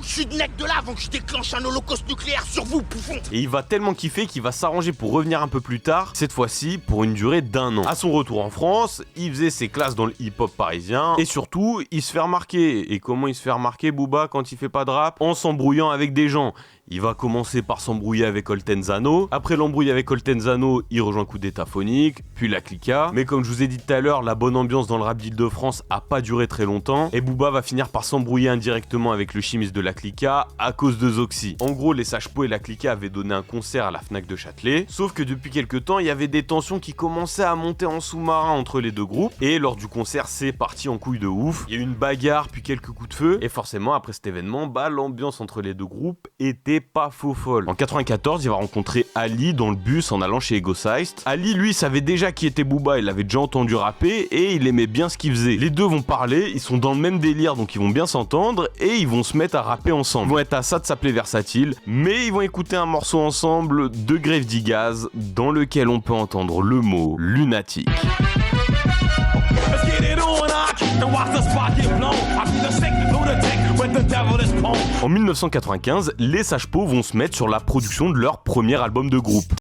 faut que je suis de net de là avant que je déclenche un holocauste nucléaire sur vous, bouffon. Et il va tellement kiffer qu'il va s'arranger pour revenir un peu plus tard, cette fois-ci pour une durée d'1 an. À son retour en France, il faisait ses classes dans le hip-hop parisien et surtout, il se fait remarquer. Et comment il se fait remarquer, Booba, quand il fait pas de rap? En s'embrouillant avec des gens. Il va commencer par s'embrouiller avec Oltenzano. Après l'embrouille avec Oltenzano, il rejoint Coup d'État Phonique, puis la Clica. Mais comme je vous ai dit tout à l'heure, la bonne ambiance dans le rap d'Île-de-France a pas duré très longtemps. Et Booba va finir par s'embrouiller indirectement avec le chimiste de la Clica à cause de Zoxy. En gros, les Sages Pots et la Clica avaient donné un concert à la Fnac de Châtelet. Sauf que depuis quelques temps, il y avait des tensions qui commençaient à monter en sous-marin entre les deux groupes. Et lors du concert, c'est parti en couille de ouf. Il y a eu une bagarre, puis quelques coups de feu. Et forcément, après cet événement, l'ambiance entre les deux groupes était pas faux folle. En 94, il va rencontrer Ali dans le bus en allant chez Ego Seist. Ali, lui, savait déjà qui était Booba, il l'avait déjà entendu rapper et il aimait bien ce qu'il faisait. Les deux vont parler, ils sont dans le même délire donc ils vont bien s'entendre et ils vont se mettre à rapper ensemble. Ils vont être à ça de s'appeler Versatile, mais ils vont écouter un morceau ensemble de Grave Digaz dans lequel on peut entendre le mot lunatique. En 1995, les Sages Pots vont se mettre sur la production de leur premier album de groupe.